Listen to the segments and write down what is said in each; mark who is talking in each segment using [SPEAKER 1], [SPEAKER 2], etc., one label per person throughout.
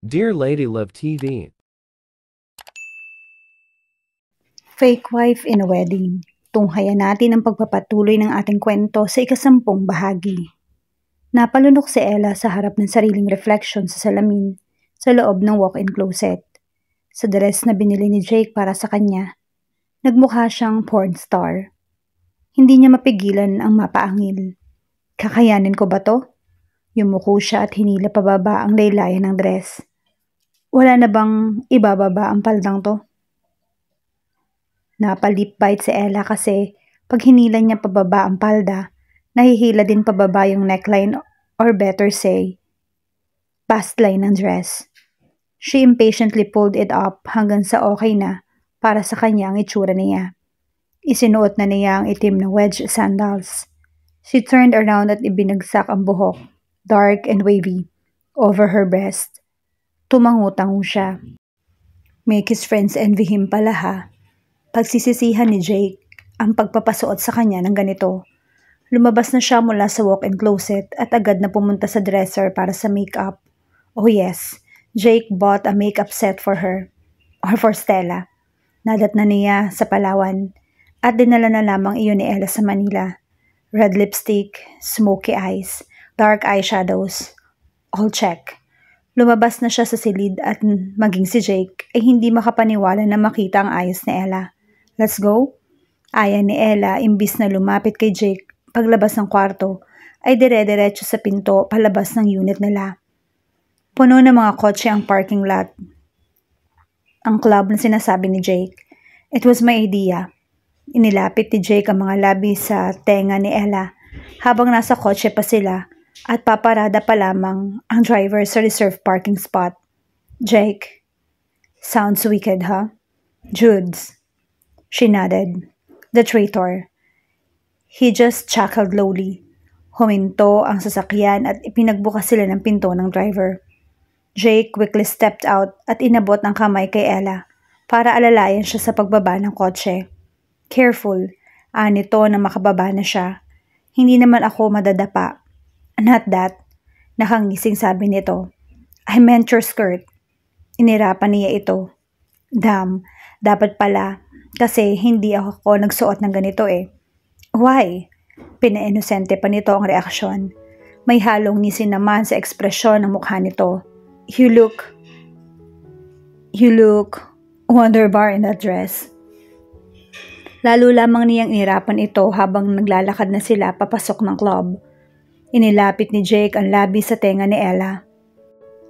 [SPEAKER 1] Dear Lady Love TV.
[SPEAKER 2] Fake Wife in a Wedding. Tunghayan natin ang pagpapatuloy ng ating kwento sa ikasampung bahagi. Napalunok si Ella sa harap ng sariling reflection sa salamin sa loob ng walk-in closet. Sa dress na binili ni Jake para sa kanya, nagmukha siyang porn star. Hindi niya mapigilan ang mapaangil. Kakayanin ko ba to? Yumuko siya at hinila pababa ang laylayan ng dress. Wala na bang ibababa ang paldang to? Napalip bite si Ella kasi pag hinila niya pababa ang palda, nahihila din pababa yung neckline or better say, past line ng dress. She impatiently pulled it up hanggang sa okay na para sa kanya ang itsura niya. Isinuot na niya ang itim na wedge sandals. She turned around at ibinagsak ang buhok, dark and wavy, over her breast. Tumangu-tangu siya. Make his friends envy him pala ha. Pagsisisihan ni Jake ang pagpapasuot sa kanya ng ganito. Lumabas na siya mula sa walk-in closet at agad na pumunta sa dresser para sa makeup. Oh yes, Jake bought a makeup set for her, or for Stella. Nadat na niya sa Palawan at dinala na lamang iyon ni Ella sa Manila. Red lipstick, smoky eyes, dark eyeshadows, all check. Lumabas na siya sa silid at maging si Jake ay hindi makapaniwala na makita ang ayos ni Ella. Let's go? Aya ni Ella imbis na lumapit kay Jake paglabas ng kwarto ay dire-diretso sa pinto palabas ng unit nila. Puno ng mga kotse ang parking lot. Ang club na sinasabi ni Jake. It was my idea. Inilapit ni Jake ang mga labi sa tenga ni Ella habang nasa kotse pa sila at paparada pa lamang ang driver sa reserved parking spot. Jake. Sounds wicked, huh? Judes. She nodded. The traitor. He just chuckled lowly. Huminto ang sasakyan at ipinagbukas sila ng pinto ng driver. Jake quickly stepped out at inabot ng kamay kay Ella para alalayan siya sa pagbaba ng kotse. Careful, anito na makababa na siya. Hindi naman ako madadapa. Not that. Nakangising sabi nito. I meant your skirt. Inirapan niya ito. Damn, dapat pala. Kasi hindi ako nagsuot ng ganito eh. Why? Pinainosente pa nito ang reaksyon. May halong ngisi naman sa ekspresyon ng mukha nito. You look wonderbar in that dress. Lalo lamang niyang inirapan ito habang naglalakad na sila papasok ng club. Inilapit ni Jake ang labi sa tenga ni Ella.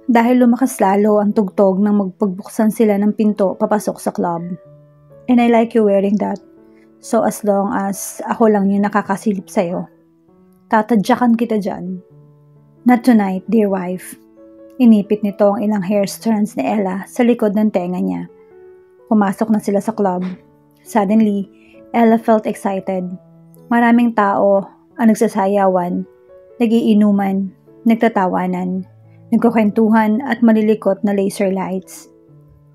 [SPEAKER 2] Dahil lumakas lalo ang tugtog nang magpagbuksan sila ng pinto papasok sa club. And I like you wearing that. So as long as ako lang yung nakakasilip sa'yo, tatadyakan kita dyan. Not tonight, dear wife. Inipit nito ang ilang hair strands ni Ella sa likod ng tenga niya. Pumasok na sila sa club. Suddenly, Ella felt excited. Maraming tao ang nagsasayawan, nagiinuman, nagtatawanan, nagkukwentuhan at malilikot na laser lights.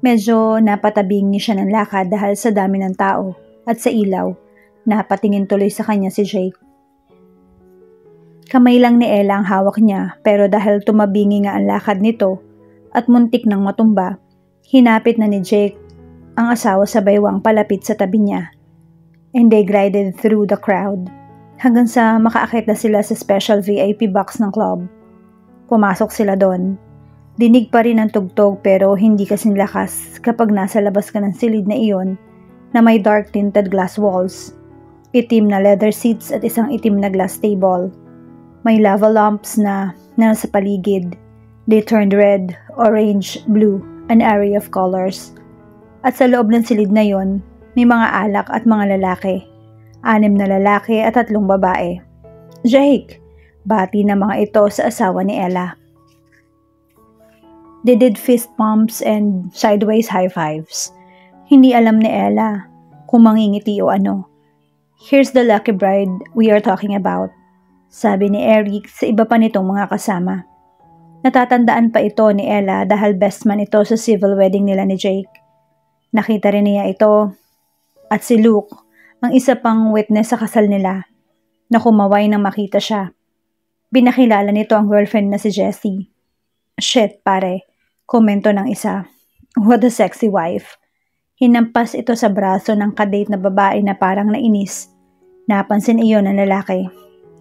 [SPEAKER 2] Medyo napatabingi siya ng lakad dahil sa dami ng tao at sa ilaw. Napatingin tuloy sa kanya si Jake. Kamay lang ni Ella ang hawak niya pero dahil tumabingi nga ang lakad nito at muntik nang matumba, hinapit na ni Jake ang asawa sa baywang palapit sa tabi niya. And they glided through the crowd hanggang sa makaakit na sila sa special VIP box ng club. Pumasok sila doon. Dinig pa rin ang tugtog pero hindi kasing lakas kapag nasa labas ka ng silid na iyon na may dark tinted glass walls, itim na leather seats at isang itim na glass table. May lava lamps na nasa paligid. They turned red, orange, blue, an array of colors. At sa loob ng silid na yon, may mga alak at mga lalaki. 6 na lalaki at 3 babae. Jake! Bati na mga ito sa asawa ni Ella. They did fist pumps and sideways high fives. Hindi alam ni Ella kung mangingiti o ano. Here's the lucky bride we are talking about, sabi ni Eric sa iba pa nitong mga kasama. Natatandaan pa ito ni Ella dahil best man ito sa civil wedding nila ni Jake. Nakita rin niya ito at si Luke, ang isa pang witness sa kasal nila, na kumaway nang makita siya. Binakilala nito ang girlfriend na si Jessie. Shit pare, Komento ng isa. What a sexy wife. Hinampas ito sa braso ng kadate na babae na parang nainis. Napansin iyon ng lalaki.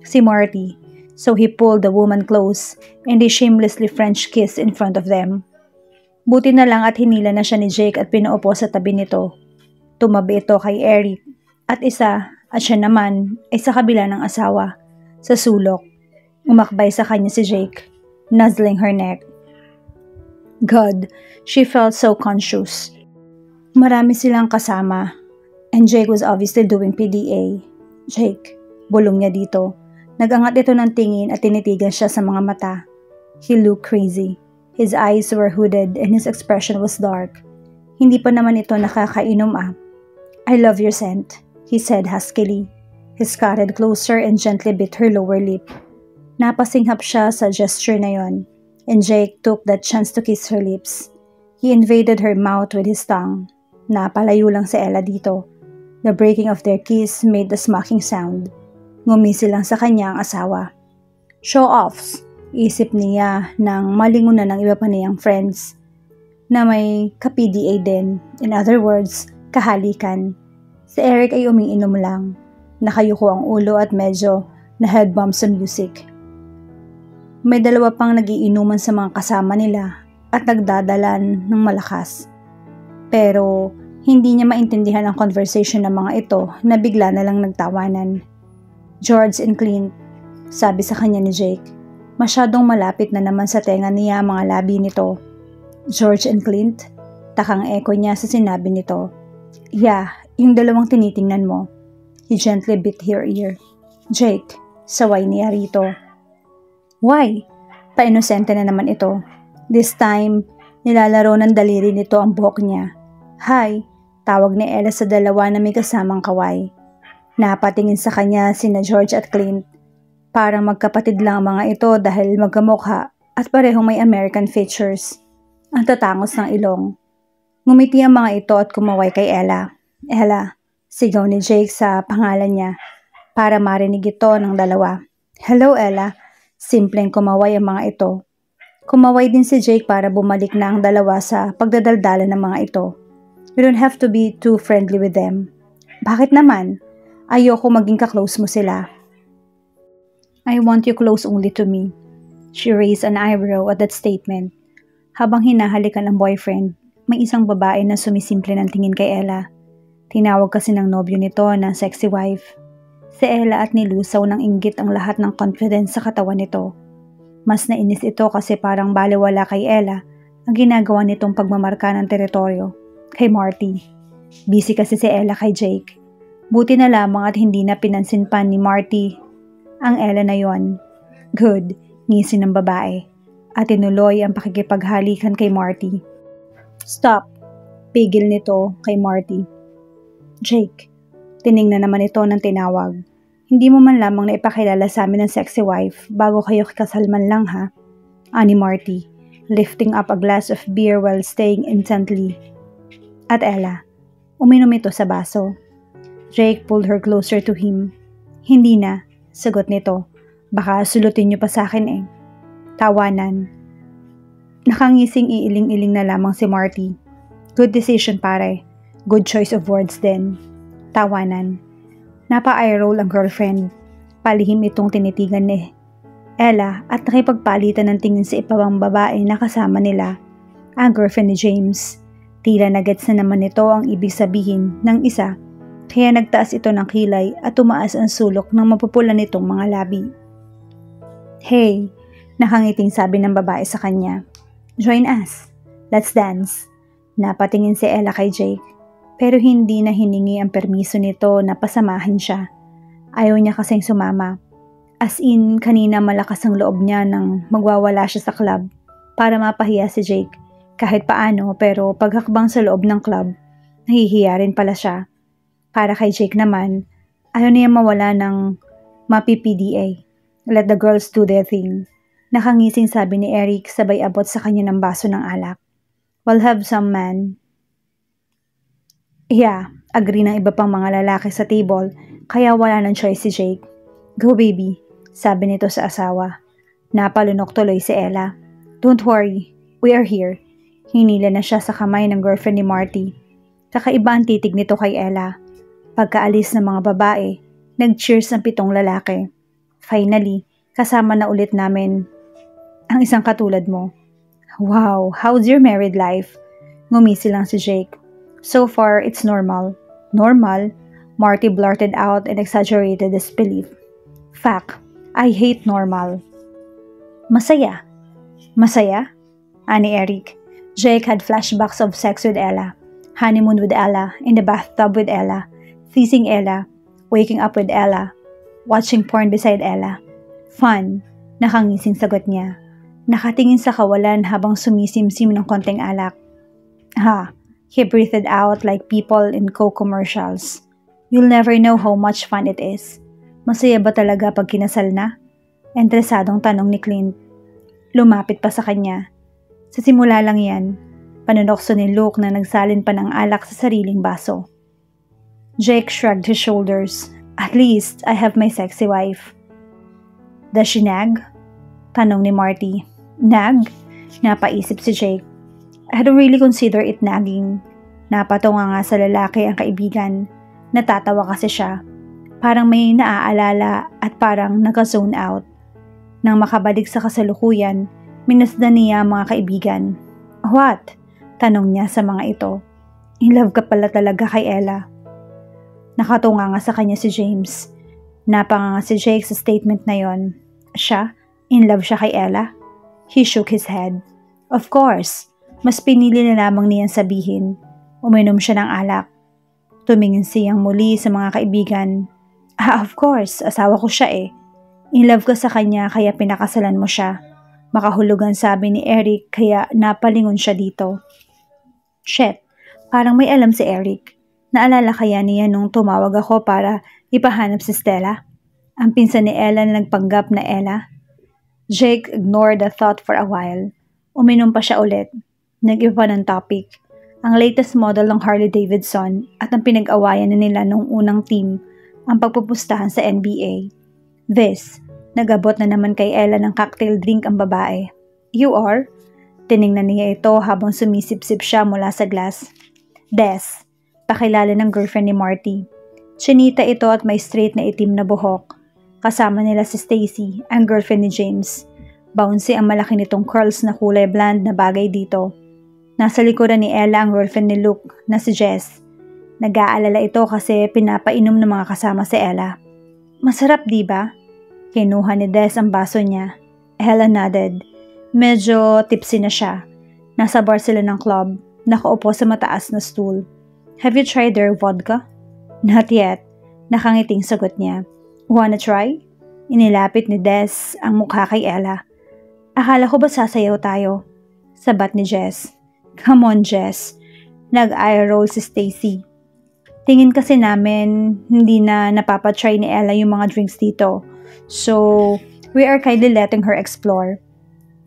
[SPEAKER 2] Si Marty. So he pulled the woman close and they shamelessly French kissed in front of them. Buti na lang at hinila na siya ni Jake at pinaupo sa tabi nito. Tumabi ito kay Eric at isa at siya naman ay sa kabila ng asawa. Sa sulok. Umakbay sa kanya si Jake, nuzzling her neck. God, she felt so conscious. Marami silang kasama and Jake was obviously doing PDA. Jake, bulong niya dito. Nagangat ito ng tingin at tinitigan siya sa mga mata. He looked crazy. His eyes were hooded and his expression was dark. Hindi pa naman ito nakakainom ah. I love your scent, he said huskily. He scuttled closer and gently bit her lower lip. Napasinghap siya sa gesture na yon, and Jake took that chance to kiss her lips. He invaded her mouth with his tongue. Napalayo lang si Ella dito. The breaking of their kiss made the smacking sound. Ngumisi lang sa kanya ang asawa. Show-offs, isip niya nang malingon na ng iba pa niyang friends na may ka-PDA din. In other words, kahalikan. Si Eric ay umiinom lang. Nakayuko ang ulo at medyo na-head bump sa music. May dalawa pang nagiinuman sa mga kasama nila at nagdadalan ng malakas. Pero hindi niya maintindihan ang conversation ng mga ito na bigla na lang nagtawanan. George and Clint, sabi sa kanya ni Jake. Masyadong malapit na naman sa tenga niya ang mga labi nito. George and Clint? Takang echo niya sa sinabi nito. Yeah, yung dalawang tinitingnan mo. He gently bit her ear. Jake, saway niya rito. Why? Pa-inosente na naman ito. This time, nilalaro ng daliri nito ang buhok niya. Hi, tawag ni Ella sa dalawa na may kasamang kaway. Napatingin sa kanya sina George at Clint. Parang magkapatid lang ang mga ito dahil magkamukha at parehong may American features. Ang tatangos ng ilong. Ngumiti ang mga ito at kumaway kay Ella. Ella, sigaw ni Jake sa pangalan niya para marinig ito ng dalawa. Hello Ella. Simpleng kumaway ang mga ito. Kumaway din si Jake para bumalik na ang dalawa sa pagdadaldala ng mga ito. You don't have to be too friendly with them. Bakit naman? Ayoko maging ka-close mo sila. I want you close only to me. She raised an eyebrow at that statement. Habang hinahalikan ang boyfriend, may isang babae na sumisimple ng tingin kay Ella. Tinawag kasi ng nobyo nito na sexy wife. Si Ella at nilusaw ng inggit ang lahat ng confidence sa katawan nito. Mas nainis ito kasi parang baliwala kay Ella ang ginagawa nitong pagmamarka ng teritoryo kay Marty. Busy kasi si Ella kay Jake. Buti na lamang at hindi na pinansin pa ni Marty ang Ella na yon. Good, ngisi ng babae. At tinuloy ang pakikipaghalikan kay Marty. Stop, pigil nito kay Marty. Jake, tiningnan naman ito ng tinawag. Hindi mo man lamang na ipakilala sa amin ng sexy wife bago kayo kasalman lang ha? Ani Marty, lifting up a glass of beer while staying intently. At Ella, uminom ito sa baso. Jake pulled her closer to him. Hindi na, sagot nito. Baka sulutin niyo pa sa akin eh. Tawanan. Nakangising iiling-iling na lamang si Marty. Good decision pare. Good choice of words din. Tawanan. Napa-eye roll ang girlfriend. Palihim itong tinitigan ni Ella at nakipagpalitan ng tingin sa ipabang babae na kasama nila. Ang girlfriend ni James. Tila nagets na naman ito ang ibig sabihin ng isa. Kaya nagtaas ito ng kilay at tumaas ang sulok ng mapupula nitong mga labi. Hey, nakangiting sabi ng babae sa kanya. Join us. Let's dance. Napatingin si Ella kay Jake. Pero hindi na hiningi ang permiso nito na pasamahin siya. Ayaw niya kasing sumama. As in, kanina malakas ang loob niya nang magwawala siya sa club para mapahiya si Jake. Kahit paano, pero paghakbang sa loob ng club, nahihiya rin pala siya. Para kay Jake naman, ayaw niya mawala ng mapi-PDA. Let the girls do their thing. Nakangising sabi ni Eric sabay abot sa kanya ng baso ng alak. We'll have some man. Yeah, agree ng iba pang mga lalaki sa table, kaya wala ng choice si Jake. Go baby, sabi nito sa asawa. Napalunok tuloy si Ella. Don't worry, we are here. Hinila na siya sa kamay ng girlfriend ni Marty. Kakaiba ang titig nito kay Ella. Pagkaalis ng mga babae, nag-cheers ang 7 lalaki. Finally, kasama na ulit namin ang isang katulad mo. Wow, how's your married life? Ngumisi lang si Jake. So far, it's normal. Normal? Marty blurted out in exaggerated disbelief. Fact, I hate normal. Masaya. Masaya? Ani Eric. Jake had flashbacks of sex with Ella, honeymoon with Ella, in the bathtub with Ella, teasing Ella, waking up with Ella, watching porn beside Ella. Fun, nakangising sagot niya. Nakatingin sa kawalan habang sumisimsim ng konting alak. Ha, he breathed out like people in Coke commercials. You'll never know how much fun it is. Masaya ba talaga pag kinasal na? Interesadong tanong ni Clint. Lumapit pa sa kanya. Sa simula lang yan, panunokso ni Luke na nagsalin pa ng alak sa sariling baso. Jake shrugged his shoulders. At least, I have my sexy wife. Does she nag? Tanong ni Marty. Nag? Napaisip si Jake. I don't really consider it nagging. Napatunga nga sa lalaki ang kaibigan. Natatawa kasi siya. Parang may naaalala at parang naka-zone out. Nang makabalik sa kasalukuyan, minasdan niya ang mga kaibigan. What? Tanong niya sa mga ito. In love ka pala talaga kay Ella. Nakatunga nga sa kanya si James. Napanga nga si Jake sa statement na yon. Siya? In love siya kay Ella? He shook his head. Of course. Mas pinili na lamang niyan sabihin. Uminom siya ng alak. Tumingin siyang muli sa mga kaibigan. Of course. Asawa ko siya eh. In love ka sa kanya kaya pinakasalan mo siya. Makahulugan sabi ni Eric kaya napalingon siya dito. Shit, parang may alam si Eric. Naalala kaya niya nung tumawag ako para ipahanap si Stella? Ang pinsan ni Ella na nagpanggap na Ella? Jake ignored the thought for a while. Uminom pa siya ulit. Nag-iba ng topic. Ang latest model ng Harley Davidson at ang pinag-awayan na nila nung unang team ang pagpupustahan sa NBA. Nag-abot na naman kay Ella ng cocktail drink ang babae. You are? Tiningnan niya ito habang sumisip-sip siya mula sa glass. Des, pakilala ng girlfriend ni Marty. Chinita ito at may straight na itim na buhok. Kasama nila si Stacy, ang girlfriend ni James. Bouncy ang malaki nitong curls na kulay blonde na bagay dito. Nasa likuran ni Ella ang girlfriend ni Luke na si Jess. Nag-aalala ito kasi pinapainom ng mga kasama si Ella. Masarap di ba? Kinuha ni Des ang baso niya. Ella nodded. Medyo tipsy na siya. Nasa bar sila ng club. Nakaupo sa mataas na stool. Have you tried their vodka? Not yet. Nakangiting sagot niya. Wanna try? Inilapit ni Des ang mukha kay Ella. Akala ko ba sasayaw tayo? Sabat ni Jess. Come on, Jess. Nag-eye roll si Stacy. Tingin kasi namin hindi na napapatry ni Ella yung mga drinks dito. So, we are kindly letting her explore.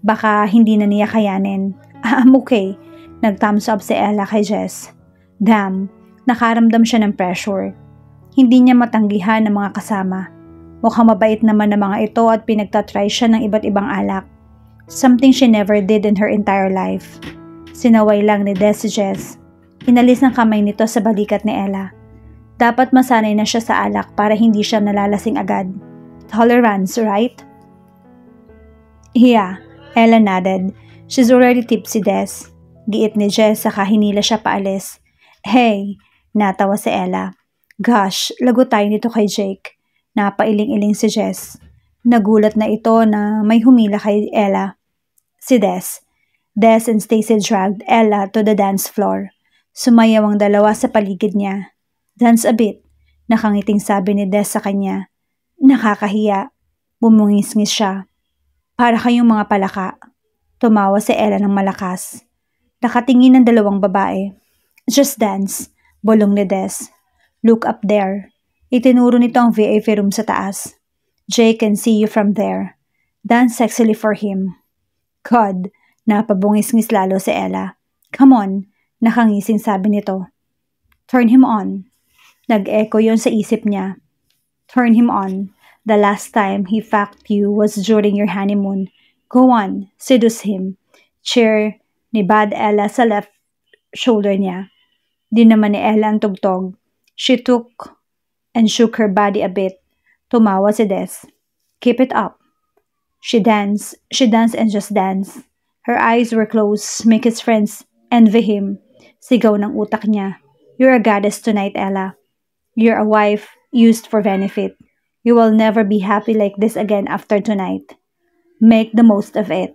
[SPEAKER 2] Baka hindi na niya kayanin. I'm okay. Nag-thumbs up si Ella kay Jess. Damn, nakaramdam siya ng pressure. Hindi niya matanggihan ng mga kasama. Mukhang mabait naman ng mga ito at pinagtatry siya ng iba't ibang alak. Something she never did in her entire life. Sinaway lang ni Des si Jess. Inalis ng kamay nito sa balikat ni Ella. Dapat masanay na siya sa alak para hindi siya nalalasing agad. Tolerance, right? Yeah, Ella nodded. She's already tipsy, Des. Giit ni Jess saka hinila siya paalis. Hey, natawa si Ella. Gosh, lagot tayo nito kay Jake. Napailing-iling si Jess. Nagulat na ito na may humila kay Ella. Si Des. Des and Stacy dragged Ella to the dance floor. Sumayaw ang dalawa sa paligid niya. Dance a bit. Nakangiting sabi ni Des sa kanya. Nakakahiya. Bumungis-ngis siya. Para kayong mga palaka. Tumawa si Ella ng malakas. Nakatingin ng dalawang babae. Just dance. Bulong ni Des. Look up there. Itinuro nito ang VIP room sa taas. Jake can see you from there. Dance sexily for him. God, napabungis-ngis lalo si Ella. Come on, nakangising sabi nito. Turn him on. Nag-echo yon sa isip niya. Turn him on. The last time he fucked you was during your honeymoon. Go on, seduce him. Cheer, ni Bad Ella sa left shoulder niya. Di naman ni Ella ang tugtog. She took and shook her body a bit. Tumawa si Des. Keep it up. She danced and just danced. Her eyes were closed, make his friends envy him. Sigaw ng utak niya. You're a goddess tonight, Ella. You're a wife used for benefit. You will never be happy like this again after tonight. Make the most of it.